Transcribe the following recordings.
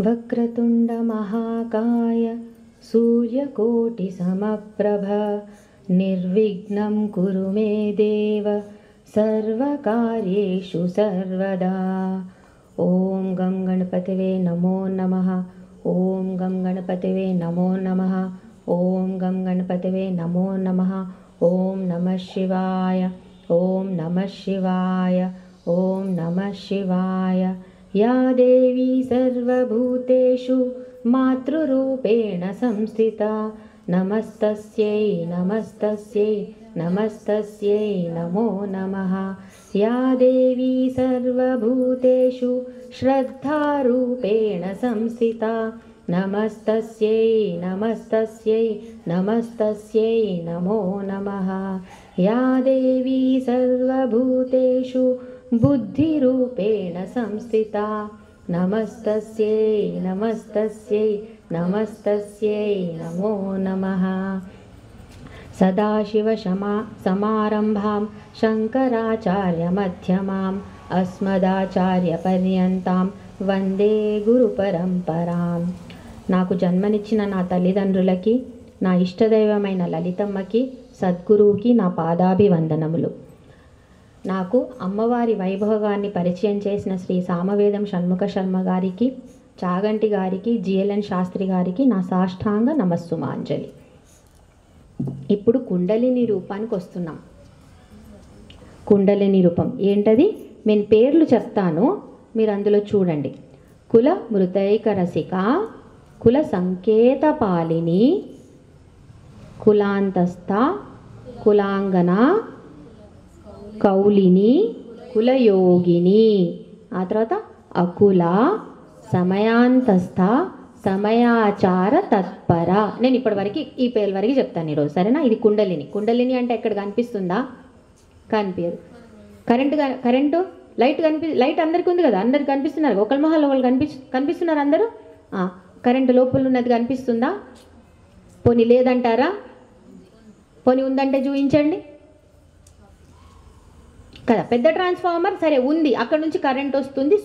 వక్రతుండ మహాకాయ సూర్యకోటిసమప్రభ నిర్విఘ్నం కురు మే దేవ సర్వకార్యేషు సర్వదా. ఓం గం గణపతివే నమో నమః. ఓం గం గణపతివే నమో నమః. ఓం గం గణపతివే నమో నమః. ఓం నమః శివాయ. ఓం నమః శివాయ. ఓం నమః శివాయ. యా దేవీ సర్వభూతేషు మాతృరూపేణ సంస్థితా నమస్తస్యై నమస్తస్యై నమస్తస్యై నమో నమః. యా దేవీ సర్వభూతేషు శ్రద్ధారూపేణ సంస్థితా నమస్తస్యై నమస్తస్యై నమస్తస్యై నమో నమః. యా దేవీ సర్వభూతేషు బుద్ధిరూపేణ సంస్థితా నమస్తస్యై నమస్తస్యై నమస్తస్యై నమో నమః. సదాశివసమారంభాం శంకరాచార్యమధ్యమాం అస్మదాచార్యపర్యంతాం వందే గురుపరంపరాం. నాకు జన్మనిచ్చిన నా తల్లిదండ్రులకి, నా ఇష్టదైవమైన లలితమ్మకి, సద్గురువుకి నా పాదాభివందనములు. నాకు అమ్మవారి వైభోగాన్ని పరిచయం చేసిన శ్రీ సామవేదం షణ్ముఖ శర్మ గారికి, చాగంటి గారికి, జిఎల్ఎన్ శాస్త్రి గారికి నా సాష్టాంగ నమస్సుమాంజలి. ఇప్పుడు కుండలిని రూపానికి వస్తున్నాం. కుండలిని రూపం ఏంటది? నేను పేర్లు చెప్తాను, మీరు అందులో చూడండి. కుల మృతైక రసిక, కుల సంకేత పాలిని, కులాంతస్థ, కులాంగన, కౌలిని, కులయోగిని, ఆ తర్వాత అకుల, సమయాంతస్థ, సమయాచార తత్పర. నేను ఇప్పటివరకు ఈ పేర్ల వరకు చెప్తాను ఈరోజు, సరేనా? ఇది కుండలిని. కుండలిని అంటే ఎక్కడ కనిపిస్తుందా? కనిపించదు. కరెంటు లైట్ అందరికీ ఉంది కదా, అందరికి కనిపిస్తున్నారు. ఒకరి మొహాలు ఒకళ్ళు కనిపిస్తున్నారు అందరూ. కరెంటు లోపల ఉన్నది కనిపిస్తుందా? పోనీ లేదంటారా? పోనీ ఉందంటే చూపించండి కదా. పెద్ద ట్రాన్స్ఫార్మర్ సరే ఉంది, అక్కడ నుంచి కరెంట్ వస్తుంది,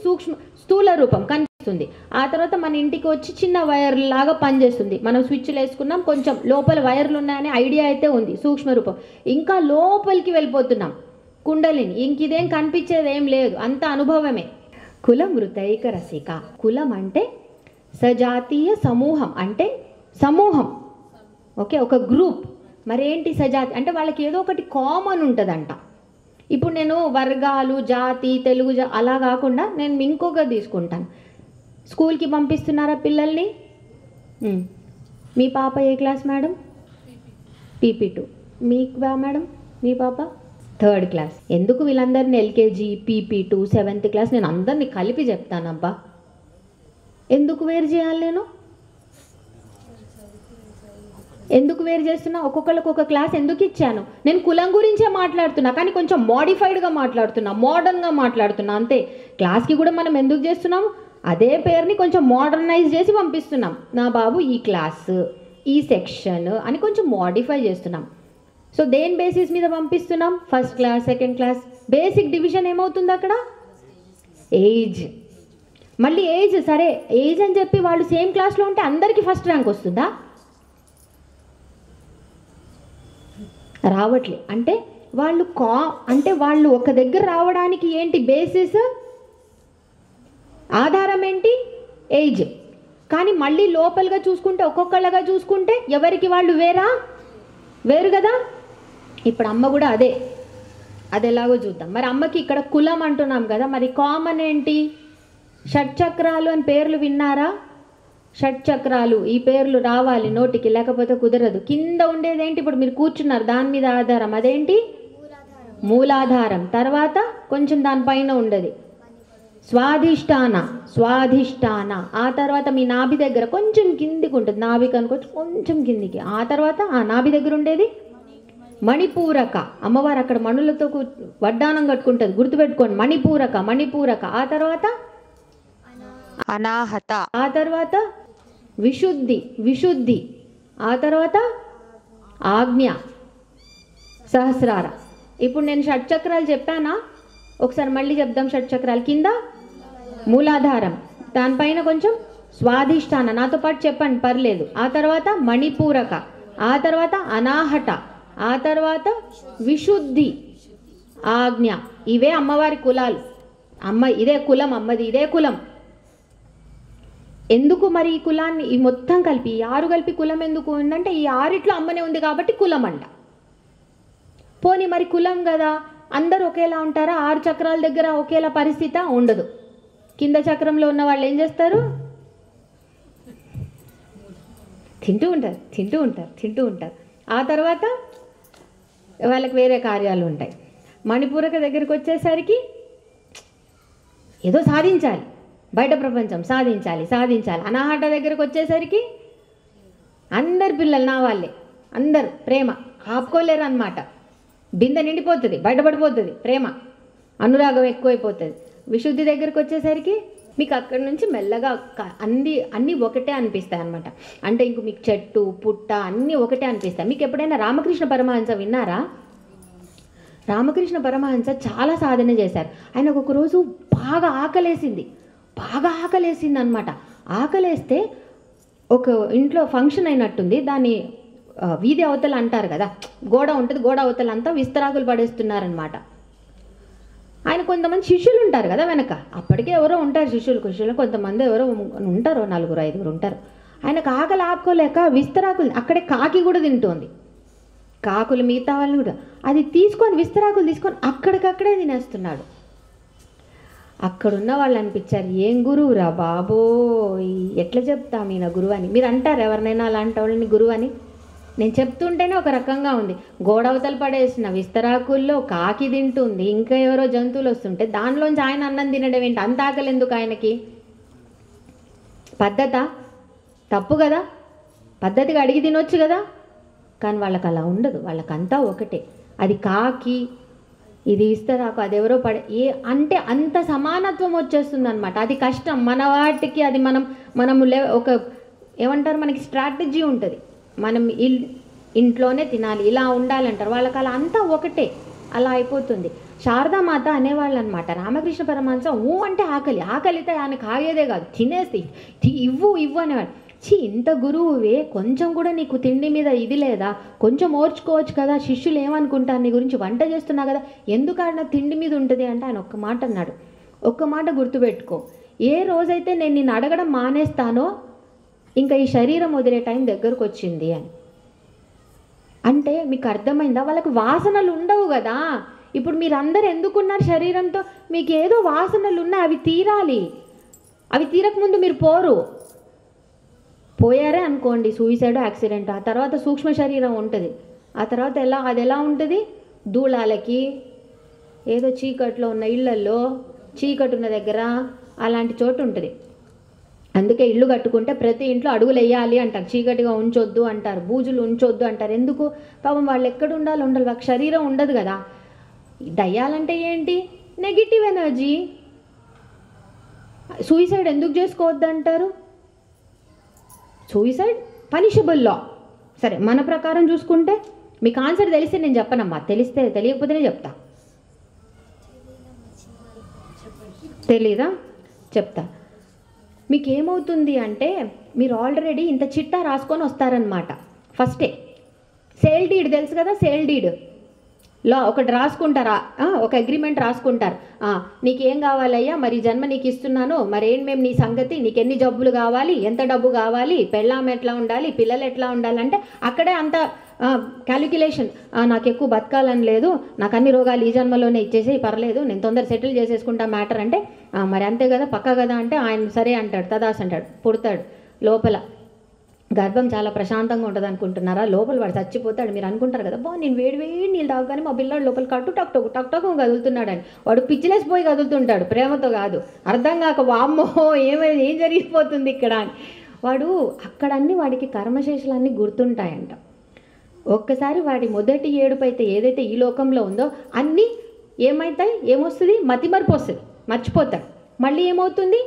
స్థూల రూపం కనిపిస్తుంది. ఆ తర్వాత మన ఇంటికి వచ్చి చిన్న వైర్ లాగా పనిచేస్తుంది. మనం స్విచ్లు వేసుకున్నాం, కొంచెం లోపల వైర్లు ఉన్నాయనే ఐడియా అయితే ఉంది, సూక్ష్మ రూపం. ఇంకా లోపలికి వెళ్ళిపోతున్నాం, కుండలిని. ఇంక ఇదేం కనిపించేది ఏం లేదు, అంత అనుభవమే. కుల మృతైక రసిక. కులం అంటే సజాతీయ సమూహం, అంటే సమూహం, ఓకే, ఒక గ్రూప్. మరేంటి సజాతి అంటే వాళ్ళకి ఏదో ఒకటి కామన్ ఉంటుందంట. ఇప్పుడు నేను వర్గాలు, జాతి, తెలుగు అలా కాకుండా నేను ఇంకొక తీసుకుంటాను. స్కూల్కి పంపిస్తున్నారా పిల్లల్ని? మీ పాప ఏ క్లాస్ మేడం? PP2. మీకు మేడం మీ పాప 3rd క్లాస్. ఎందుకు వీళ్ళందరినీ LKG, PP2, 7th క్లాస్ నేను అందరినీ కలిపి చెప్తానబ్బా. ఎందుకు వేరు చేయాలి? ఎందుకు వేరు చేస్తున్నా? ఒక్కొక్కరికి ఒక క్లాస్ ఎందుకు ఇచ్చాను? నేను కులం గురించే మాట్లాడుతున్నా, కానీ కొంచెం మోడిఫైడ్గా మాట్లాడుతున్నా, మోడర్న్గా మాట్లాడుతున్నా, అంతే. క్లాస్కి కూడా మనం ఎందుకు చేస్తున్నాము? అదే పేరుని కొంచెం మోడర్నైజ్ చేసి పంపిస్తున్నాం. నా బాబు ఈ క్లాస్, ఈ సెక్షన్ అని కొంచెం మోడిఫై చేస్తున్నాం. సో దేని బేసిస్ మీద పంపిస్తున్నాం? 1st class, 2nd class. Basic division ఏమవుతుంది అక్కడ? ఏజ్. మళ్ళీ ఏజ్, సరే ఏజ్ అని చెప్పి వాళ్ళు సేమ్ క్లాస్లో ఉంటే అందరికీ 1st ర్యాంక్ వస్తుందా? రావట్లే. అంటే వాళ్ళు ఒక దగ్గర రావడానికి ఏంటి బేసిస్, ఆధారం ఏంటి? ఏజ్. కానీ మళ్ళీ లోపలగా చూసుకుంటే, ఒక్కొక్కళ్ళగా చూసుకుంటే ఎవరికి వాళ్ళు వేరు కదా. ఇప్పుడు అమ్మ కూడా అదే, అది ఎలాగో చూద్దాం. మరి అమ్మకి ఇక్కడ కులం అంటున్నాం కదా, మరి కామన్ ఏంటి? షట్చక్రాలు అని పేర్లు విన్నారా? షట్చక్రాలు, ఈ పేర్లు రావాలి నోటికి, లేకపోతే కుదరదు. కింద ఉండేది ఏంటి? ఇప్పుడు మీరు కూర్చున్నారు, దాని మీద ఆధారం అదేంటి? మూలాధారం. తర్వాత కొంచెం దానిపైన ఉండేది స్వాధిష్టాన. ఆ తర్వాత మీ నాభి దగ్గర కొంచెం కిందికి ఉంటుంది, నాభి కనుకొచ్చి కొంచెం కిందికి. ఆ తర్వాత ఆ నాభి దగ్గర ఉండేది మణిపూరక. అమ్మవారు అక్కడ మణులతో వడ్డానం కట్టుకుంటుంది, గుర్తుపెట్టుకోండి. మణిపూరక. ఆ తర్వాత అనాహత. ఆ తర్వాత విశుద్ధి. ఆ తర్వాత ఆజ్ఞ, సహస్రార. ఇప్పుడు నేను షట్చక్రాలు చెప్పానా? ఒకసారి మళ్ళీ చెప్దాం. షట్చక్రాలు కింద మూలాధారం, దానిపైన కొంచెం స్వాధిష్టాన, నాతో పాటు చెప్పండి పర్లేదు. ఆ తర్వాత మణిపూరక, ఆ తర్వాత అనాహట, ఆ తర్వాత విశుద్ధి, ఆజ్ఞ. ఇవే అమ్మవారి కులాలు. అమ్మ ఇదే కులం, అమ్మది ఇదే కులం. ఎందుకు మరి ఈ కులాన్ని ఈ మొత్తం కలిపి ఈ 6 కలిపి కులం ఎందుకు ఉందంటే ఈ 6 అమ్మనే ఉంది కాబట్టి కులం అంట. పోనీ మరి కులం కదా, అందరూ ఒకేలా ఉంటారా? 6 చక్రాల దగ్గర ఒకేలా పరిస్థితి ఉండదు. కింద చక్రంలో ఉన్న వాళ్ళు ఏం చేస్తారు? తింటూ ఉంటారు. ఆ తర్వాత వాళ్ళకి వేరే కార్యాలు ఉంటాయి. మణిపూరక దగ్గరికి వచ్చేసరికి ఏదో సాధించాలి, బయట ప్రపంచం సాధించాలి. అనాహట దగ్గరకు వచ్చేసరికి అందరు పిల్లలు నా వాళ్ళే, అందరు ప్రేమ ఆపుకోలేరు అన్నమాట. బిందె నిండిపోతుంది, బయటపడిపోతుంది, ప్రేమ అనురాగం ఎక్కువైపోతుంది. విశుద్ధి దగ్గరకు వచ్చేసరికి మీకు అక్కడి నుంచి మెల్లగా అన్నీ ఒకటే అనిపిస్తాయి అన్నమాట. అంటే ఇంక మీకు చెట్టు పుట్ట అన్నీ ఒకటే అనిపిస్తాయి. మీకు ఎప్పుడైనా రామకృష్ణ పరమహంస విన్నారా? రామకృష్ణ పరమహంస చాలా సాధన చేశారు. ఆయనకు ఒకరోజు బాగా ఆకలేసింది అనమాట. ఆకలేస్తే ఒక ఇంట్లో ఫంక్షన్ అయినట్టుంది. దాన్ని వీధి అవతల అంటారు కదా, గోడ ఉంటుంది, గోడ అవతల అంతా విస్తరాకులు పడేస్తున్నారనమాట. ఆయన కొంతమంది శిష్యులు ఉంటారు కదా వెనక, అప్పటికే ఎవరో ఉంటారు శిష్యులు కొంతమంది ఎవరో ఉంటారు, 4-5 ఉంటారు. ఆయనకు ఆకలి ఆపుకోలేక విస్తరాకులు, అక్కడే కాకి కూడా తింటోంది, కాకులు మిగతా వాళ్ళని కూడా అది తీసుకొని విస్తరాకులు తీసుకొని అక్కడికక్కడే తినేస్తున్నాడు. అక్కడున్న వాళ్ళు అనిపించారు, ఏం గురువురా బాబో, ఎట్లా చెప్తాం ఈయన గురువు అని. మీరు అంటారు ఎవరినైనా అలాంటి వాళ్ళని గురువు అని? నేను చెప్తుంటేనే ఒక రకంగా ఉంది. గోడవతలు పడేసిన విస్తరాకుల్లో కాకి తింటుంది, ఇంకా ఎవరో జంతువులు వస్తుంటే దానిలోంచి ఆయన అన్నం తినడం ఏంటి? అంత ఆకలి ఎందుకు ఆయనకి? పద్ధత తప్పు కదా, పద్ధతిగా అడిగి తినొచ్చు కదా. కానీ వాళ్ళకి అలా ఉండదు, వాళ్ళకంతా ఒకటే. అది కాకి, ఇది విస్తరాకు, అది ఎవరో అంటే అంత సమానత్వం వచ్చేస్తుంది అనమాట. అది కష్టం మన వాటికి. అది మనము ఒక ఏమంటారు, మనకి స్ట్రాటజీ ఉంటుంది, మనం ఇంట్లోనే తినాలి, ఇలా ఉండాలంటారు. వాళ్ళకి అలా అంతా ఒకటే, అలా అయిపోతుంది. శారదామాత అనేవాళ్ళు అనమాట. రామకృష్ణ పరమహంస అంటే ఆకలితే ఆయనకు ఆగేదే కాదు, తినేసి ఇవ్వు అనేవాడు. ఇంత గురువువే, కొంచెం కూడా నీకు తిండి మీద ఇది లేదా? కొంచెం ఓర్చుకోవచ్చు కదా, శిష్యులు ఏమనుకుంటారు నీ గురించి, వంట చేస్తున్నా కదా, ఎందుకన్నా తిండి మీద ఉంటుంది అంటే ఆయన ఒక్క మాట అన్నాడు. ఒక్క మాట గుర్తుపెట్టుకో, ఏ రోజైతే నేను నిన్ను అడగడం మానేస్తానో ఇంకా ఈ శరీరం వదిలే టైం దగ్గరకు వచ్చింది అని. అంటే మీకు అర్థమైందా? వాళ్ళకి వాసనలు ఉండవు కదా. ఇప్పుడు మీరందరూ ఎందుకున్నారు శరీరంతో? మీకు ఏదో వాసనలు ఉన్నాయి, అవి తీరాలి. అవి తీరకముందు మీరు పోయారే అనుకోండి, సూసైడ్, యాక్సిడెంట్. ఆ తర్వాత సూక్ష్మ శరీరం ఉంటుంది. ఆ తర్వాత అది ఎలా ఉంటుంది? దూళాలకి, ఏదో చీకట్లో ఉన్న ఇళ్లల్లో, చీకటి ఉన్న దగ్గర అలాంటి చోటు ఉంటుంది. అందుకే ఇల్లు కట్టుకుంటే ప్రతి ఇంట్లో అడుగులు వేయాలి అంటారు, చీకటిగా ఉంచొద్దు అంటారు, బూజులు ఉంచొద్దు అంటారు. ఎందుకు? పాపం వాళ్ళు ఎక్కడ ఉండాలి, వాళ్ళకి శరీరం ఉండదు కదా. దయ్యాలంటే ఏంటి? Negative energy. సూసైడ్ ఎందుకు చేసుకోవద్దు అంటారు? సూసైడ్ పనిషబుల్ లా. సరే, మన ప్రకారం చూసుకుంటే మీకు ఆన్సర్ తెలిస్తే నేను చెప్పనమ్మా, తెలియకపోతేనే చెప్తా. తెలీదా? చెప్తా. మీకు ఏమవుతుంది అంటే, మీరు ఆల్రెడీ ఇంత చిట్టా రాసుకొని వస్తారనమాట. ఫస్టే సేల్ డీడ్ తెలుసు కదా, సేల్ డీడ్ లా ఒకటి రాసుకుంటారా, ఒక అగ్రిమెంట్ రాసుకుంటారు. నీకేం కావాలయ్యా, మరి జన్మ నీకు ఇస్తున్నాను, మరేం మేము నీ సంగతి, నీకు ఎన్ని జబ్బులు కావాలి, ఎంత డబ్బు కావాలి, పెళ్ళాం ఎట్లా ఉండాలి, పిల్లలు ఎట్లా ఉండాలంటే అక్కడే అంత క్యాలిక్యులేషన్. నాకు ఎక్కువ బతకాలని లేదు, నాకు అన్ని రోగాలు ఈ జన్మలోనే ఇచ్చేసి పర్లేదు, నేను తొందర సెటిల్ చేసేసుకుంటా మ్యాటర్ అంటే, మరి అంతే కదా, పక్కా కదా అంటే ఆయన సరే అంటాడు, తదాస్ అంటాడు, పుడతాడు. లోపల గర్భం చాలా ప్రశాంతంగా ఉంటుంది అనుకుంటున్నారా? లోపల వాడు చచ్చిపోతాడు. మీరు అనుకుంటారు కదా, నేను వేడి నీళ్ళు తాగగానే మా పిల్లాడు లోపల టక్ కదులుతున్నాడని. వాడు పిచ్చిలేసిపోయి కదులుతుంటాడు, ప్రేమతో కాదు. అర్థం కాక వామ్మో ఏం జరిగిపోతుంది ఇక్కడ అని. వాడు అక్కడన్నీ వాడికి కర్మశేషాలన్నీ గుర్తుంటాయంట. ఒక్కసారి వాడి మొదటి ఏడుపు అయితే ఏదైతే ఈ లోకంలో ఉందో అన్నీ ఏమవుతాయి, ఏమొస్తుంది? మతిమరుపు వస్తుంది, మర్చిపోతాడు. మళ్ళీ ఏమవుతుంది?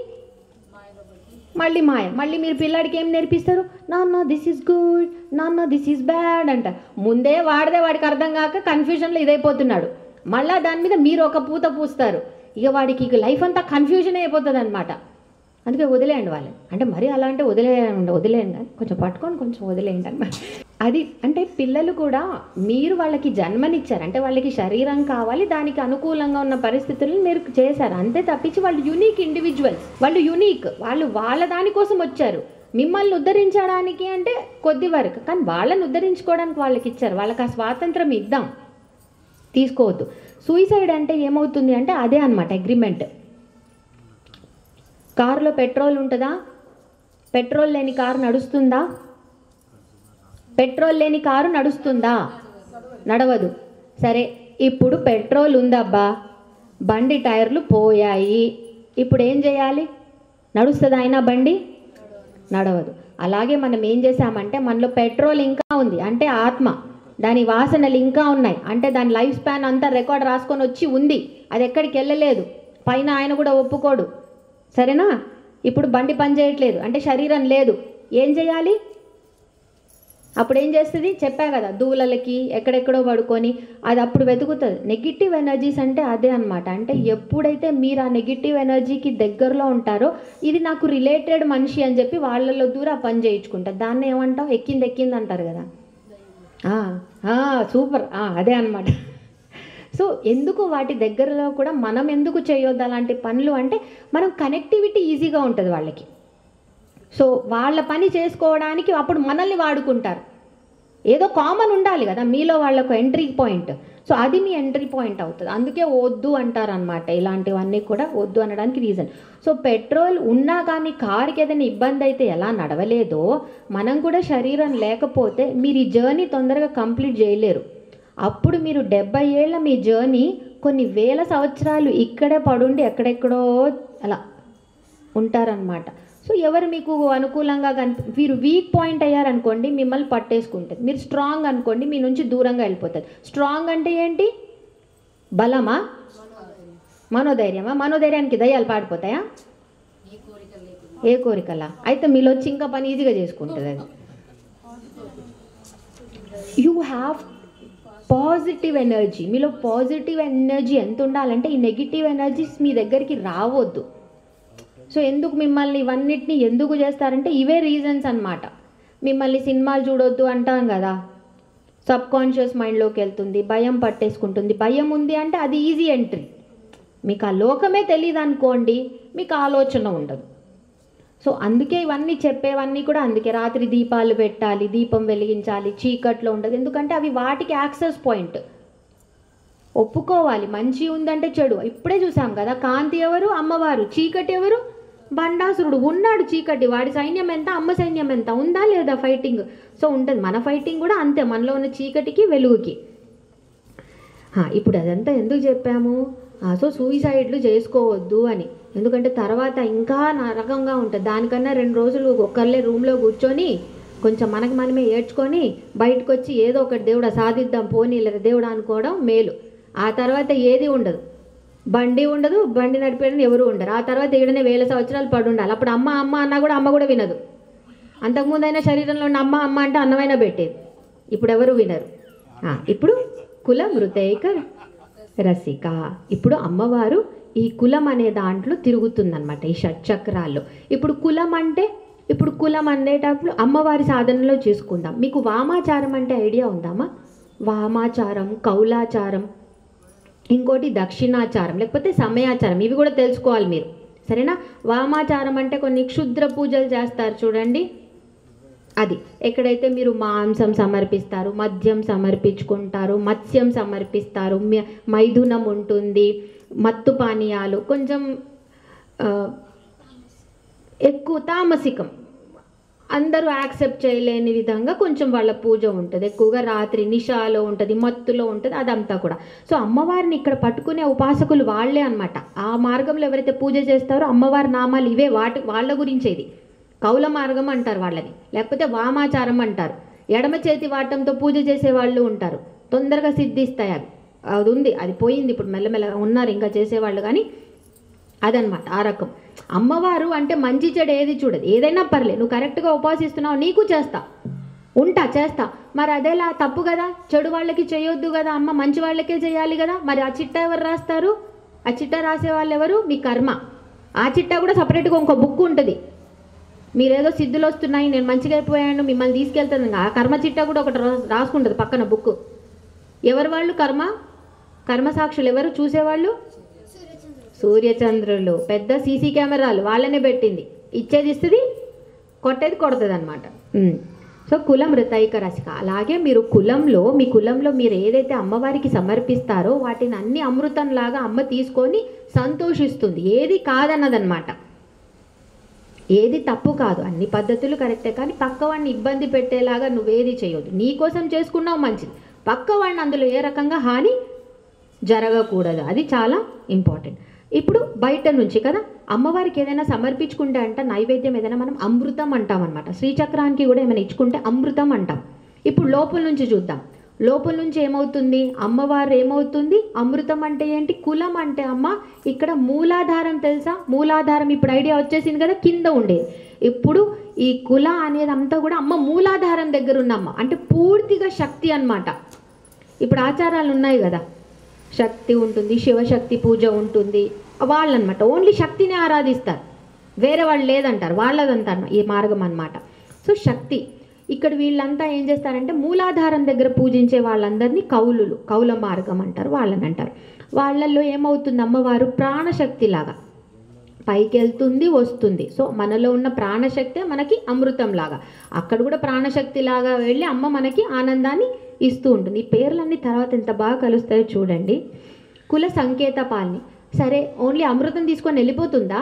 మళ్ళీ మాయ. మళ్ళీ మీరు పిల్లాడికి ఏం నేర్పిస్తారు? నాన్న దిస్ ఈజ్ గుడ్, నాన్న దిస్ ఈజ్ బ్యాడ్ అంట. ముందే వాడికి అర్థం కాక కన్ఫ్యూజన్లో ఇదైపోతున్నాడు. మళ్ళీ దాని మీద మీరు ఒక పూత పూస్తారు. ఇక వాడికి లైఫ్ అంతా కన్ఫ్యూజన్ అయిపోతుంది అనమాట. అందుకే వదిలేయండి వాళ్ళని. అంటే మరీ అలా అంటే వదిలేయండి కానీ కొంచెం పట్టుకొని కొంచెం వదిలేయండి అన్నమాట. అది అంటే పిల్లలు కూడా మీరు వాళ్ళకి జన్మనిచ్చారు, అంటే వాళ్ళకి శరీరం కావాలి, దానికి అనుకూలంగా ఉన్న పరిస్థితులను మీరు చేశారు అంతే తప్పించి వాళ్ళు యూనిక్ ఇండివిజువల్స్, వాళ్ళు యూనిక్, వాళ్ళు వాళ్ళ దానికోసం వచ్చారు. మిమ్మల్ని ఉద్ధరించడానికి అంటే కొద్ది వరకు, కానీ వాళ్ళని ఉద్ధరించుకోవడానికి వాళ్ళకి ఇచ్చారు, వాళ్ళకి ఆ స్వాతంత్రం ఇద్దాం, తీసుకోవద్దు. సూసైడ్ అంటే ఏమవుతుంది అంటే అదే అన్నమాట అగ్రిమెంట్. కారులో పెట్రోల్ ఉంటుందా? పెట్రోల్ లేని కారు నడుస్తుందా? పెట్రోల్ లేని కారు నడుస్తుందా? నడవదు. సరే, ఇప్పుడు పెట్రోల్ ఉందబ్బా, బండి టైర్లు పోయాయి, ఇప్పుడు ఏం చేయాలి? నడుస్తుందా అయినా బండి? నడవదు. అలాగే మనం ఏం చేసామంటే మనలో పెట్రోల్ ఇంకా ఉంది, అంటే ఆత్మ, దాని వాసనలు ఇంకా ఉన్నాయి, అంటే దాని లైఫ్ స్పాన్ అంతా రికార్డ్ రాసుకొని వచ్చి ఉంది, అది ఎక్కడికి వెళ్ళలేదు, పైన ఆయన కూడా ఒప్పుకోడు. సరేనా? ఇప్పుడు బండి పని చేయట్లేదు అంటే శరీరం లేదు, ఏం చేయాలి? అప్పుడు ఏం చేస్తుంది? చెప్పా కదా, దూలలకి ఎక్కడెక్కడో పడుకొని అది అప్పుడు వెతుకుతుంది. నెగిటివ్ ఎనర్జీస్ అంటే అదే అనమాట. అంటే ఎప్పుడైతే మీరు ఆ నెగిటివ్ ఎనర్జీకి దగ్గరలో ఉంటారో, ఇది నాకు రిలేటెడ్ మనిషి అని చెప్పి వాళ్ళలో దూరం పని చేయించుకుంటారు. దాన్ని ఏమంటావు? ఎక్కింది అంటారు కదా. సూపర్, అదే అనమాట. సో ఎందుకు వాటి దగ్గరలో కూడా మనం ఎందుకు చేయొద్దు అలాంటి పనులు అంటే, మనం కనెక్టివిటీ ఈజీగా ఉంటుంది వాళ్ళకి. సో వాళ్ళ పని చేసుకోవడానికి అప్పుడు మనల్ని వాడుకుంటారు. ఏదో కామన్ ఉండాలి కదా మీలో, వాళ్ళకు ఎంట్రీ పాయింట్. సో అది మీ ఎంట్రీ పాయింట్ అవుతుంది. అందుకే వద్దు అంటారనమాట. ఇలాంటివన్నీ కూడా వద్దు అనడానికి రీజన్. సో పెట్రోల్ ఉన్నా కానీ కారుకి ఏదైనా ఇబ్బంది అయితే ఎలా నడవలేదో, మనం కూడా శరీరం లేకపోతే మీరు ఈ జర్నీ తొందరగా కంప్లీట్ చేయలేరు. అప్పుడు మీరు 70 ఏళ్ళ మీ జర్నీ కొన్ని వేల సంవత్సరాలు ఇక్కడే పడుండి ఎక్కడెక్కడో అలా ఉంటారనమాట. సో ఎవరు మీకు అనుకూలంగా మీరు వీక్ పాయింట్ అయ్యారనుకోండి, మిమ్మల్ని పట్టేసుకుంటుంది. మీరు స్ట్రాంగ్ అనుకోండి, మీ నుంచి దూరంగా వెళ్ళిపోతుంది. స్ట్రాంగ్ అంటే ఏంటి? బలమా? మనోధైర్యమా? మనోధైర్యానికి దయ్యాలు పాడిపోతాయా? ఏ కోరికలా? అయితే మీలో వచ్చి ఇంకా పని ఈజీగా చేసుకుంటుంది అది. You have positive energy. మీలో పాజిటివ్ ఎనర్జీ ఎంత ఉండాలంటే ఈ నెగిటివ్ ఎనర్జీస్ మీ దగ్గరికి రావద్దు. సో ఎందుకు మిమ్మల్ని ఇవన్నిటిని ఎందుకు చేస్తారంటే ఇవే రీజన్స్ అన్నమాట. మిమ్మల్ని సినిమాలు చూడొద్దు అంటాం కదా, సబ్ కాన్షియస్ మైండ్లోకి వెళ్తుంది, భయం పట్టేసుకుంటుంది. భయం ఉంది అంటే అది ఈజీ ఎంట్రీ. మీకు ఆ లోకమే తెలియదు అనుకోండి, మీకు ఆలోచన ఉండదు. సో అందుకే ఇవన్నీ చెప్పేవన్నీ కూడా అందుకే రాత్రి దీపాలు పెట్టాలి, దీపం వెలిగించాలి, చీకట్లో ఉండదు. ఎందుకంటే అవి వాటికి యాక్సెస్ పాయింట్. ఒప్పుకోవాలి, మంచి ఉందంటే చెడు. ఇప్పుడే చూసాం కదా, కాంతి ఎవరు? అమ్మవారు. చీకటి ఎవరు? బండాసురుడు. ఉన్నాడు చీకటి, వాడి సైన్యం ఎంత, అమ్మ సైన్యం ఎంత, ఉందా లేదా ఫైటింగ్? సో ఉంటుంది. మన ఫైటింగ్ కూడా అంతే, మనలో ఉన్న చీకటికి వెలుగుకి. ఇప్పుడు అదంతా ఎందుకు చెప్పాము? సో సూసైడ్లు చేసుకోవద్దు అని. ఎందుకంటే తర్వాత ఇంకా నరకంగా ఉంటుంది. దానికన్నా 2 రోజులు ఒకళ్ళే రూమ్లో కూర్చొని కొంచెం మనకి మనమే ఏడ్చుకొని బయటకు వచ్చి ఏదో ఒకటి దేవుడా సాధిద్దాం పోనీ లేదా దేవుడా అనుకోవడం మేలు. ఆ తర్వాత ఏది ఉండదు, బండి ఉండదు, బండి నడిపేయడం ఎవరు ఉండరు. ఆ తర్వాత ఏడనే 1000 సంవత్సరాలు పడి ఉండాలి. అప్పుడు అమ్మ అమ్మ అన్నా కూడా అమ్మ కూడా వినదు. అంతకుముందైనా శరీరంలో ఉన్న అమ్మ అమ్మ అంటే అన్నమైనా పెట్టేది. ఇప్పుడు ఎవరు వినరు. ఇప్పుడు కుల మృతైక రసిక. ఇప్పుడు అమ్మవారు ఈ కులం అనే దాంట్లో తిరుగుతుందన్నమాట, ఈ షట్చక్రాల్లో. ఇప్పుడు కులం అంటే, ఇప్పుడు కులం అనేటప్పుడు అమ్మవారి సాధనలో చేసుకుందాం. మీకు వామాచారం అంటే ఐడియా ఉందామా? వామాచారం, కౌలాచారం, ఇంకోటి దక్షిణాచారం లేకపోతే సమయాచారం. ఇవి కూడా తెలుసుకోవాలి మీరు, సరేనా? వామాచారం అంటే కొన్ని క్షుద్ర పూజలు చేస్తారు చూడండి, అది. ఎక్కడైతే మీరు మాంసం సమర్పిస్తారు, మద్యం సమర్పించుకుంటారు, మత్స్యం సమర్పిస్తారు, మైథునం ఉంటుంది, మత్తు పానీయాలు, కొంచెం ఎక్కువ తామసికం, అందరూ యాక్సెప్ట్ చేయలేని విధంగా కొంచెం వాళ్ళ పూజ ఉంటుంది. ఎక్కువగా రాత్రి నిషాలో ఉంటుంది, మత్తులో ఉంటుంది, అదంతా కూడా. సో అమ్మవారిని ఇక్కడ పట్టుకునే ఉపాసకులు వాళ్ళే అనమాట. ఆ మార్గంలో ఎవరైతే పూజ చేస్తారో అమ్మవారి నామాలు ఇవే, వాళ్ళ గురించి. ఇది కౌల మార్గం అంటారు వాళ్ళని, లేకపోతే వామాచారం అంటారు. ఎడమ చేతి వాటంతో పూజ చేసే వాళ్ళు ఉంటారు, తొందరగా సిద్ధిస్తాయి. అది ఉంది, అది పోయింది, ఇప్పుడు మెల్లమెల్లగా ఉన్నారు ఇంకా చేసేవాళ్ళు, కానీ అదనమాట ఆ రకం. అమ్మవారు అంటే మంచి చెడు ఏది చూడదు, ఏదైనా పర్లేదు. నువ్వు కరెక్ట్గా ఉపాసిస్తున్నావు, నీకు చేస్తా చేస్తా. మరి అదేలా తప్పు కదా, చెడు వాళ్ళకి చేయొద్దు కదా అమ్మ, మంచి వాళ్ళకే చేయాలి కదా. మరి ఆ చిట్టా ఎవరు రాస్తారు? ఆ చిట్టా రాసే వాళ్ళు ఎవరు? మీ కర్మ. ఆ చిట్టా కూడా సపరేట్గా ఇంకో బుక్ ఉంటుంది. మీరేదో సిద్ధులు వస్తున్నాయి, నేను మంచిగా అయిపోయాను, మిమ్మల్ని తీసుకెళ్తాను, ఆ కర్మ చిట్టా కూడా ఒకటి రాసుకుంటుంది పక్కన బుక్. ఎవరు వాళ్ళు? కర్మ సాక్షులు ఎవరు? చూసేవాళ్ళు సూర్యచంద్రులు, పెద్ద సీసీ కెమెరాలు వాళ్ళనే పెట్టింది. ఇచ్చేది ఇస్తుంది, కొట్టేది కొడుతుంది అనమాట. సో కులం ఋతైక రసిక. అలాగే మీరు మీ కులంలో మీరు ఏదైతే అమ్మవారికి సమర్పిస్తారో వాటిని అన్ని అమృతంలాగా అమ్మ తీసుకొని సంతోషిస్తుంది. ఏది కాదన్నదన్నమాట, ఏది తప్పు కాదు, అన్ని పద్ధతులు కరెక్టే. కానీ పక్కవాడిని ఇబ్బంది పెట్టేలాగా నువ్వేది చేయొద్దు. నీ కోసం చేసుకున్నావు మంచిది, పక్కవాడిని అందులో ఏ రకంగా హాని జరగకూడదు. అది చాలా ఇంపార్టెంట్. ఇప్పుడు బయట నుంచి కదా అమ్మవారికి ఏదైనా సమర్పించుకుంటే అంట నైవేద్యం ఏదైనా మనం అమృతం అంటాం అనమాట. శ్రీచక్రానికి కూడా ఏమైనా ఇచ్చుకుంటే అమృతం అంటాం. ఇప్పుడు లోపల నుంచి చూద్దాం. లోపల నుంచి ఏమవుతుంది? అమ్మవారు ఏమవుతుంది? అమృతం అంటే ఏంటి? కులం అంటే అమ్మ ఇక్కడ మూలాధారం తెలుసా? మూలాధారం ఇప్పుడు ఐడియా వచ్చేసింది కదా, కింద ఉండేది. ఇప్పుడు ఈ కుల అనేది అంతా కూడా అమ్మ మూలాధారం దగ్గర ఉన్నమ్మ అంటే పూర్తిగా శక్తి అన్నమాట. ఇప్పుడు ఆచారాలు ఉన్నాయి కదా, శక్తి ఉంటుంది, శివశక్తి పూజ ఉంటుంది, వాళ్ళనమాట ఓన్లీ శక్తిని ఆరాధిస్తారు, వేరే వాళ్ళు లేదంటారు, వాళ్ళదంటారు ఈ మార్గం అన్నమాట. సో శక్తి ఇక్కడ వీళ్ళంతా ఏం చేస్తారంటే మూలాధారం దగ్గర పూజించే వాళ్ళందరినీ కౌల మార్గం అంటారు, వాళ్ళని అంటారు. వాళ్ళల్లో ఏమవుతుంది? అమ్మవారు ప్రాణశక్తి లాగా పైకి వెళ్తుంది, వస్తుంది. సో మనలో ఉన్న ప్రాణశక్తే మనకి అమృతం లాగా, అక్కడ కూడా ప్రాణశక్తి లాగా వెళ్ళి అమ్మ మనకి ఆనందాన్ని ఇస్తూ ఉంటుంది. ఈ పేర్లన్నీ తర్వాత ఎంత బాగా కలుస్తాయో చూడండి. కుల సంకేత పాలిని. సరే, ఓన్లీ అమృతం తీసుకొని వెళ్ళిపోతుందా?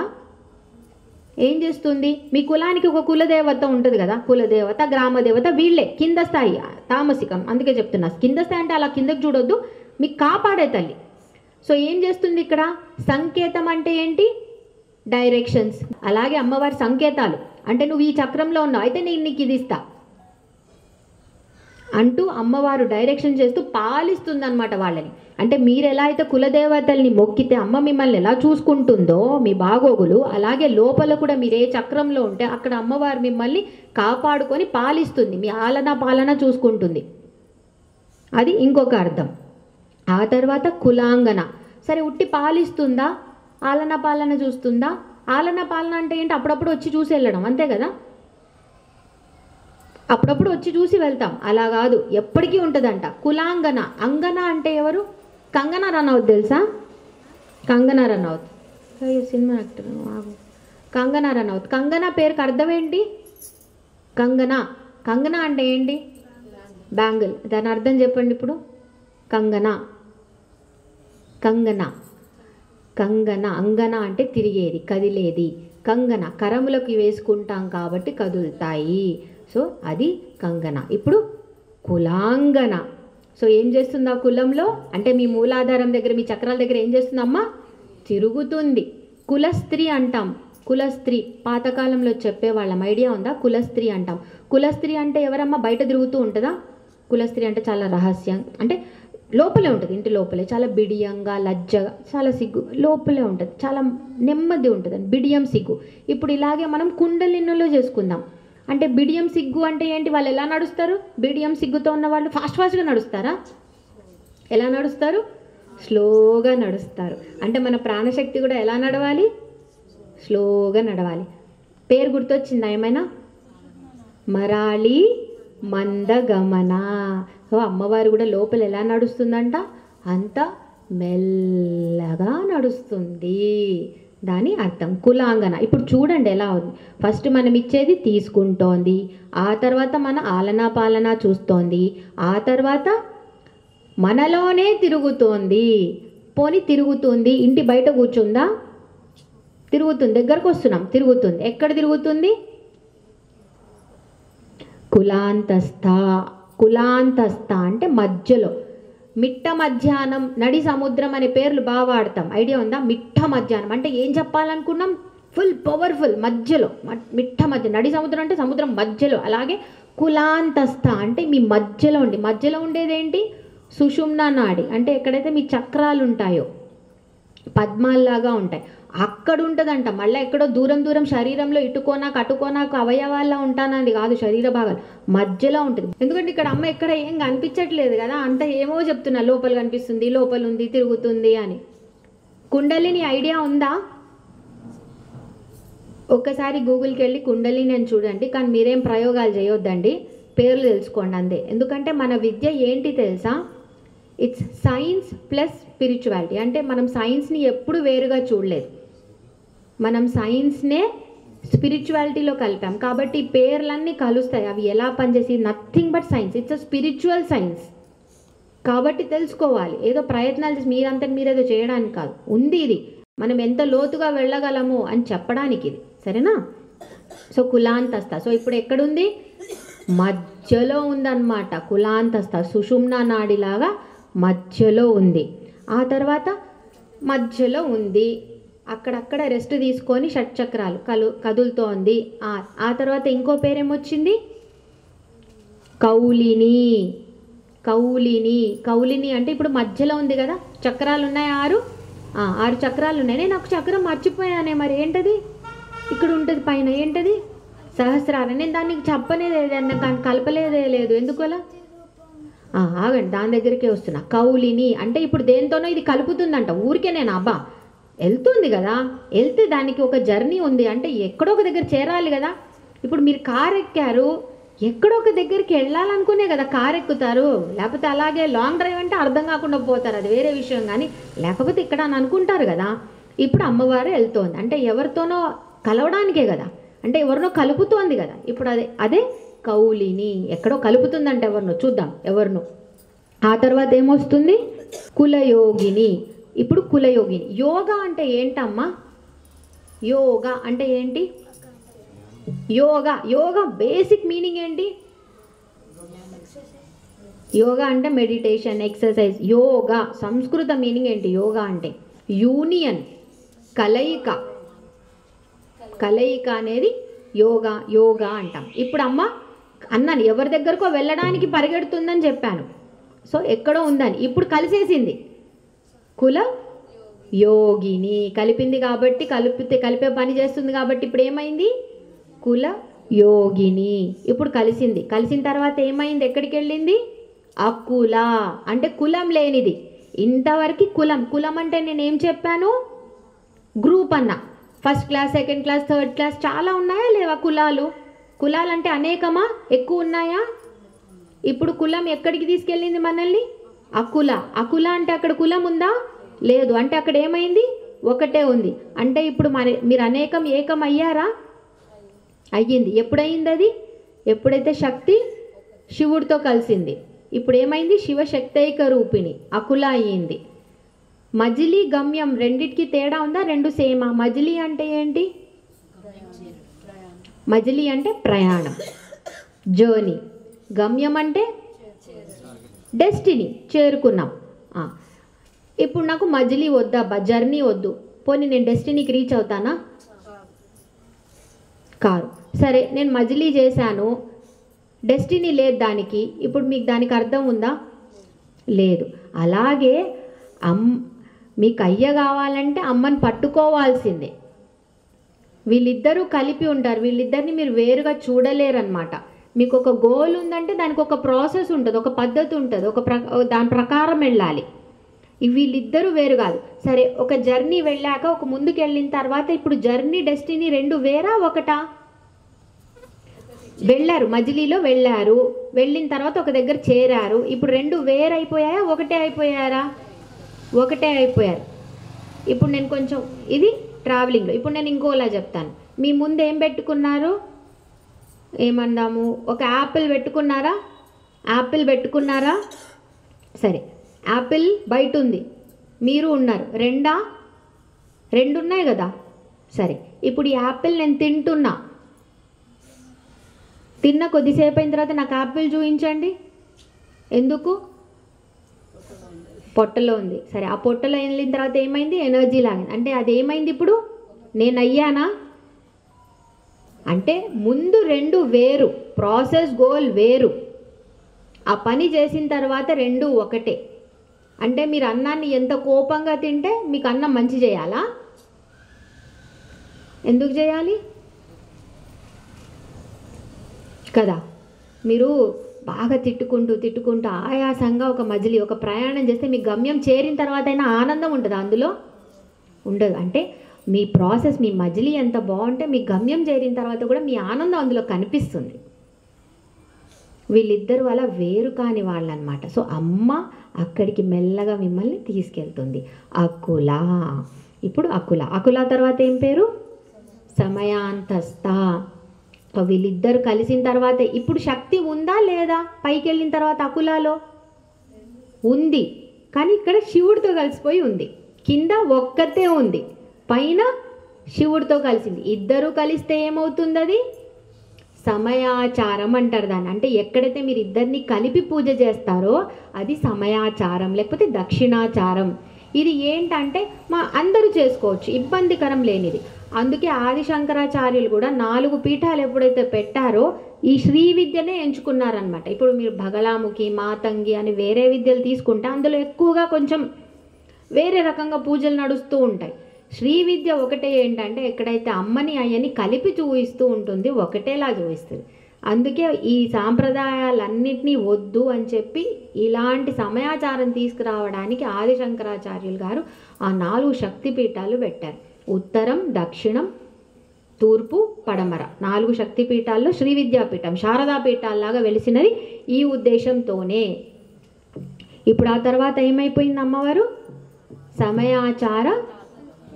ఏం చేస్తుంది? మీ కులానికి ఒక కులదేవత ఉంటుంది కదా, కులదేవత, గ్రామదేవత, వీళ్ళే కింద స్థాయి, తామసికం. అందుకే చెప్తున్నా, కింద స్థాయి అంటే అలా కిందకి చూడొద్దు, మీకు కాపాడే తల్లి. సో ఏం చేస్తుంది ఇక్కడ? సంకేతం అంటే ఏంటి? డైరెక్షన్స్. అలాగే అమ్మవారి సంకేతాలు అంటే నువ్వు ఈ చక్రంలో ఉన్నావు, అయితే నేను నీకు ఇది ఇస్తా అంటూ అమ్మవారు డైరెక్షన్ చేస్తూ పాలిస్తుంది అనమాట వాళ్ళని. అంటే మీరు ఎలా అయితే కులదేవతల్ని మొక్కితే అమ్మ మిమ్మల్ని ఎలా చూసుకుంటుందో మీ బాగోగులు, అలాగే లోపల కూడా మీరు ఏ చక్రంలో ఉంటే అక్కడ అమ్మవారు మిమ్మల్ని కాపాడుకొని పాలిస్తుంది, మీ పాలన చూసుకుంటుంది. అది ఇంకొక అర్థం. ఆ తర్వాత కులాంగన. సరే, ఉట్టి పాలిస్తుందా? పాలన చూస్తుందా? పాలన అంటే ఏంటి? అప్పుడప్పుడు వచ్చి చూసి వెళ్ళడం, అంతే కదా, అప్పుడప్పుడు వచ్చి చూసి వెళ్తాం, అలా కాదు, ఎప్పటికీ ఉంటుందంట. కులాంగన. అంగన అంటే ఎవరు? కంగనా రనౌత్ తెలుసా? Kangana Ranaut cinema actor. కంగనా రనౌత్. కంగనా పేరుకి అర్థం ఏంటి? కంగనా అంటే ఏంటి? బ్యాంగిల్. దాని అర్థం చెప్పండి ఇప్పుడు. కంగనా. అంగన అంటే తిరిగేది, కదిలేది. కంగన కరములకు వేసుకుంటాం కాబట్టి కదులుతాయి. సో అది కంగన. ఇప్పుడు కులాంగన. సో ఏం చేస్తుంది ఆ కులంలో? అంటే మీ మూలాధారం దగ్గర, మీ చక్రాల దగ్గర ఏం చేస్తుందమ్మా? తిరుగుతుంది. కులస్త్రీ అంటాం. కులస్త్రీ పాతకాలంలో చెప్పేవాళ్ళం, ఐడియా ఉందా? కులస్త్రీ అంటాం. కులస్త్రీ అంటే ఎవరమ్మా? బయట తిరుగుతూ ఉంటుందా? కులస్త్రీ అంటే చాలా రహస్యం, అంటే లోపలే ఉంటుంది, ఇంటి లోపలే, చాలా బిడియంగా, లజ్జగా, చాలా సిగ్గు లోపలే ఉంటుంది, చాలా నెమ్మది ఉంటుంది, బిడియం సిగ్గు. ఇప్పుడు ఇలాగే మనం కుండలినులో చేసుకుందాం. అంటే బిడియం సిగ్గు అంటే ఏంటి? వాళ్ళు ఎలా నడుస్తారు? బిడియం సిగ్గుతో ఉన్న వాళ్ళు ఫాస్ట్గా నడుస్తారా? ఎలా నడుస్తారు? స్లోగా నడుస్తారు. అంటే మన ప్రాణశక్తి కూడా ఎలా నడవాలి? స్లోగా నడవాలి. పేరు గుర్తొచ్చిందా ఏమైనా? మరాళి మందగమన. సో అమ్మవారు కూడా లోపల ఎలా నడుస్తుందంట? అంత మెల్లగా నడుస్తుంది, దాని అర్థం కులాంగన. ఇప్పుడు చూడండి ఎలా ఉంది. ఫస్ట్ మనం ఇచ్చేది తీసుకుంటోంది, ఆ తర్వాత మన పాలన చూస్తోంది, ఆ తర్వాత మనలోనే తిరుగుతోంది. పోని తిరుగుతుంది, ఇంటి బయట కూర్చుందా? తిరుగుతుంది. దగ్గరకు వస్తున్నాం, తిరుగుతుంది. ఎక్కడ తిరుగుతుంది? కులాంతస్థ అంటే మధ్యలో. మిట్ట మధ్యాహ్నం, నడి సముద్రం అనే పేర్లు బాగా వాడతాం, ఐడియా ఉందా? మిట్ట మధ్యాహ్నం అంటే ఏం చెప్పాలనుకున్నాం? ఫుల్ పవర్ఫుల్, మధ్యలో, మిట్ట మధ్య. నడి సముద్రం అంటే సముద్రం మధ్యలో. అలాగే కులాంతస్థ అంటే మీ మధ్యలో ఉండి, మధ్యలో ఉండేదేంటి? సుషుమ్నా నాడి అంటే ఎక్కడైతే మీ చక్రాలు ఉంటాయో, పద్మాల్లాగా ఉంటాయి, అక్కడ ఉంటుందంట. మళ్ళీ ఎక్కడో దూరం శరీరంలో ఇటుకోనాకు అటుకోనాకు అవయవాల్లో ఉంటానది కాదు, శరీర భాగాలు మధ్యలో ఉంటుంది. ఎందుకంటే ఇక్కడ అమ్మ ఎక్కడ ఏం కనిపించట్లేదు కదా, అంత ఏమో చెప్తున్నా, లోపల కనిపిస్తుంది, లోపల ఉంది, తిరుగుతుంది అని. కుండలిని ఐడియా ఉందా? ఒక్కసారి గూగుల్కి వెళ్ళి కుండలిని అని చూడండి, కానీ మీరేం ప్రయోగాలు చేయొద్దండి, పేర్లు తెలుసుకోండి అంతే. ఎందుకంటే మన విద్య ఏంటి తెలుసా, ఇట్స్ సైన్స్ ప్లస్ స్పిరిచువాలిటీ. అంటే మనం సైన్స్ని ఎప్పుడు వేరుగా చూడలేదు, మనం సైన్స్నే స్పిరిచువాలిటీలో కలిపాం. కాబట్టి ఈ పేర్లన్నీ కలుస్తాయి, అవి ఎలా పనిచేసి, nothing but science, it's a spiritual science. కాబట్టి తెలుసుకోవాలి, ఏదో ప్రయత్నాలు చేసి మీరంతా మీరేదో చేయడానికి కాదు, ఉంది ఇది, మనం ఎంత లోతుగా వెళ్ళగలము అని చెప్పడానికి ఇది, సరేనా. సో కులాంతస్థ, సో ఇప్పుడు ఎక్కడుంది, మధ్యలో ఉందన్నమాట కులాంతస్థ, సుషుమ్నా నాడిలాగా మధ్యలో ఉంది. ఆ తర్వాత మధ్యలో ఉంది, అక్కడక్కడ రెస్ట్ తీసుకొని షట్చక్రాలు కదులుతోంది. ఆ తర్వాత ఇంకో పేరేమొచ్చింది, కౌలిని. కౌలిని, కౌలిని అంటే ఇప్పుడు మధ్యలో ఉంది కదా, చక్రాలు ఉన్నాయి 6 చక్రాలు ఉన్నాయి. నేను ఒక చక్రం మర్చిపోయానే, మరి ఏంటది, ఇక్కడ ఉంటుంది పైన, ఏంటది, సహస్రారం. నేను దానికి చెప్పనేదే, దాన్ని కలపలేదే లేదు, ఎందుకు అలా, ఆగండి దాని దగ్గరికే వస్తున్నా. కౌలిని అంటే ఇప్పుడు దేంతోనో ఇది కలుపుతుందంట, ఊరికే నేను అబ్బా వెళ్తుంది కదా, వెళ్తే దానికి ఒక జర్నీ ఉంది, అంటే ఎక్కడో ఒక దగ్గర చేరాలి కదా. ఇప్పుడు మీరు కారు ఎక్కారు, ఎక్కడో ఒక దగ్గరికి వెళ్ళాలనుకునే కదా కారు ఎక్కుతారు, లేకపోతే అలాగే లాంగ్ డ్రైవ్ అంటే అర్థం కాకుండా పోతారు, అది వేరే విషయం. కానీ లేకపోతే ఇక్కడ అని అనుకుంటారు కదా. ఇప్పుడు అమ్మవారు వెళ్తోంది అంటే ఎవరితోనో కలవడానికే కదా, అంటే ఎవరినో కలుపుతోంది కదా. ఇప్పుడు అదే కౌలిని, ఎక్కడో కలుపుతుందంటే ఎవరినో, చూద్దాం ఎవరినో. ఆ తర్వాత ఏమొస్తుంది, కులయోగిని. ఇప్పుడు కులయోగిని. యోగా అంటే ఏంటమ్మా, యోగా అంటే ఏంటి, యోగా బేసిక్ మీనింగ్ ఏంటి, యోగా అంటే మెడిటేషన్, ఎక్సర్సైజ్. యోగా సంస్కృత మీనింగ్ ఏంటి, యోగా అంటే యూనియన్, కలయిక. కలయిక అనేది యోగా అంటాం. ఇప్పుడు అన్నాను ఎవరి దగ్గరకో వెళ్ళడానికి పరిగెడుతుందని చెప్పాను, సో ఎక్కడో ఉందని, ఇప్పుడు కలిసేసింది, కుల యోగిని కలిపింది కాబట్టి, కలిపే పని చేస్తుంది కాబట్టి ఇప్పుడు ఏమైంది, కుల యోగిని. ఇప్పుడు కలిసిన తర్వాత ఏమైంది, ఎక్కడికి వెళ్ళింది, అకుల అంటే కులం లేనిది. ఇంతవరకు కులం అంటే నేను ఏం చెప్పాను, గ్రూప్ అన్న, first class, second class, third class, చాలా ఉన్నాయా లేవా కులాలు అంటే అనేకమా, ఎక్కువ ఉన్నాయా. ఇప్పుడు కులం ఎక్కడికి తీసుకెళ్ళింది మనల్ని, అకుల అంటే అక్కడ కులం ఉందా, లేదు. అంటే అక్కడ ఏమైంది, ఒకటే ఉంది. అంటే ఇప్పుడు మీరు ఏకం అయ్యారా, అయ్యింది. ఎప్పుడయింది అది, ఎప్పుడైతే శక్తి శివుడితో కలిసింది. ఇప్పుడు ఏమైంది, శివశక్తైక రూపిణి, అకుల అయ్యింది. మజిలీ గమ్యం రెండిటికి తేడా ఉందా, రెండు సేమా. మజిలీ అంటే ఏంటి, మజిలీ అంటే ప్రయాణం, జర్నీ. గమ్యం అంటే డెస్టినీ, చేరుకున్నాం. ఇప్పుడు నాకు మజిలీ వద్దా, జర్నీ వద్దు, పోనీ నేను డెస్టినీకి రీచ్ అవుతానా, కారు. సరే నేను మజిలీ చేశాను, డెస్టినీ లేదు దానికి, ఇప్పుడు మీకు దానికి అర్థం ఉందా, లేదు. అలాగే మీకు అయ్య కావాలంటే అమ్మని పట్టుకోవాల్సిందే. వీళ్ళిద్దరూ కలిపి ఉంటారు, వీళ్ళిద్దరిని మీరు వేరుగా చూడలేరన్నమాట. మీకు ఒక గోల్ ఉందంటే దానికి ఒక ప్రాసెస్ ఉంటుంది, ఒక పద్ధతి ఉంటుంది, దాని ప్రకారం వెళ్ళాలి. వీళ్ళిద్దరూ వేరు కాదు. సరే ఒక జర్నీ వెళ్ళాక, ఒక ముందుకు వెళ్ళిన తర్వాత ఇప్పుడు జర్నీ డెస్టినీ రెండు వేరా ఒకటా, వెళ్ళారు మజిలీలో వెళ్ళిన తర్వాత ఒక దగ్గర చేరారు. ఇప్పుడు రెండు వేరైపోయాయా, ఒకటే అయిపోయారా, ఒకటే అయిపోయారు. ఇప్పుడు నేను కొంచెం ఇది ట్రావెలింగ్లో, ఇప్పుడు నేను ఇంకోలా చెప్తాను. మీ ముందు ఏం పెట్టుకున్నారు, ఏమందాము, ఒక యాపిల్ పెట్టుకున్నారా, సరే యాపిల్ బయట ఉంది, మీరు ఉన్నారు, రెండు ఉన్నాయి కదా. సరే ఇప్పుడు ఈ యాపిల్ నేను తిన్న కొద్దిసేపు అయిన తర్వాత నాకు యాపిల్ చూపించండి, ఎందుకు, పొట్టలో ఉంది. సరే ఆ పొట్టలో వెళ్ళిన తర్వాత ఏమైంది, ఎనర్జీ లాగింది, అంటే అది ఏమైంది, ఇప్పుడు నేను అయ్యానా, అంటే ముందు రెండు వేరు, ప్రాసెస్ గోల్ వేరు, ఆ పని చేసిన తర్వాత రెండు ఒకటే. అంటే మీరు అన్నాన్ని ఎంత కోపంగా తింటే మీకు అన్నం మంచి చేయాలా, ఎందుకు చేయాలి కదా. మీరు బాగా తిట్టుకుంటూ ఆయాసంగా ఒక మజిలీ, ఒక ప్రయాణం చేస్తే మీ గమ్యం చేరిన తర్వాత అయినా ఆనందం ఉంటుందా, అందులో ఉండదు. అంటే మీ ప్రాసెస్, మీ మజిలీ ఎంత బాగుంటే మీ గమ్యం చేరిన తర్వాత కూడా మీ ఆనందం అందులో కనిపిస్తుంది. వీళ్ళిద్దరు అలా వేరు కాని వాళ్ళు అనమాట. సో అమ్మ అక్కడికి మెల్లగా మిమ్మల్ని తీసుకెళ్తుంది. అకుల. ఇప్పుడు అకుల తర్వాత ఏం పేరు? సమయాంతస్థ. వీళ్ళిద్దరు కలిసిన తర్వాత ఇప్పుడు శక్తి ఉందా లేదా? పైకి వెళ్ళిన తర్వాత అకులాలో ఉంది, కానీ ఇక్కడ శివుడితో కలిసిపోయి ఉంది. కింద ఒక్కతే ఉంది, పైన శివుడితో కలిసింది. ఇద్దరు కలిస్తే ఏమవుతుంది? అది సమయాచారం అంటారు దాన్ని. అంటే ఎక్కడైతే మీరు ఇద్దరిని కలిపి పూజ చేస్తారో అది సమయాచారం, లేకపోతే దక్షిణాచారం. ఇది ఏంటంటే అందరూ చేసుకోవచ్చు, ఇబ్బందికరం లేనిది. అందుకే ఆదిశంకరాచార్యులు కూడా 4 పీఠాలు ఎప్పుడైతే పెట్టారో ఈ శ్రీ విద్యనే ఎంచుకున్నారనమాట. ఇప్పుడు మీరు బగలాముఖి, మాతంగి అని వేరే విద్యలు తీసుకుంటే అందులో ఎక్కువగా కొంచెం వేరే రకంగా పూజలు నడుస్తూ ఉంటాయి. శ్రీ విద్య ఒకటే ఏంటంటే ఎక్కడైతే అమ్మని అయ్యని కలిపి చూపిస్తూ ఉంటుంది, ఒకటేలా చూపిస్తుంది. అందుకే ఈ సాంప్రదాయాలన్నింటినీ వద్దు అని చెప్పి ఇలాంటి సమయాచారం తీసుకురావడానికి ఆదిశంకరాచార్యులు గారు ఆ 4 శక్తిపీఠాలు పెట్టారు. ఉత్తరం, దక్షిణం, తూర్పు, పడమర 4 శక్తిపీఠాల్లో శ్రీ విద్యాపీఠం శారదాపీఠాల్లాగా వెలిసినది ఈ ఉద్దేశంతోనే. ఇప్పుడు ఆ తర్వాత ఏమైపోయింది? అమ్మవారు సమయాచార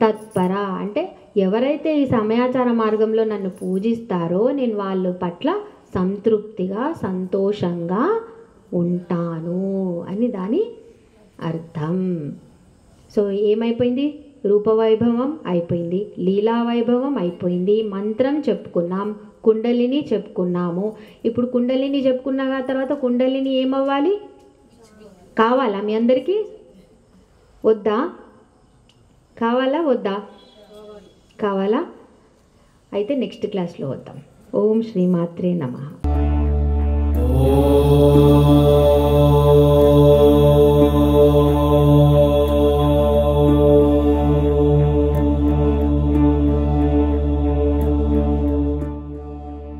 తత్పర. అంటే ఎవరైతే ఈ సమయాచార మార్గంలో నన్ను పూజిస్తారో నేను వాళ్ళ పట్ల సంతృప్తిగా సంతోషంగా ఉంటాను అని దాని అర్థం. సో ఏమైపోయింది? రూపవైభవం అయిపోయింది, లీలా వైభవం అయిపోయింది, మంత్రం చెప్పుకున్నాం, కుండలిని చెప్పుకున్నాము. ఇప్పుడు కుండలిని చెప్పుకున్న తర్వాత కుండలిని ఏమవ్వాలి? కావాలా మీ అందరికీ? వద్దా? కావాలా వద్దా? కావాలా? అయితే నెక్స్ట్ క్లాస్లో వద్దాం. ఓం శ్రీమాత్రే నమః.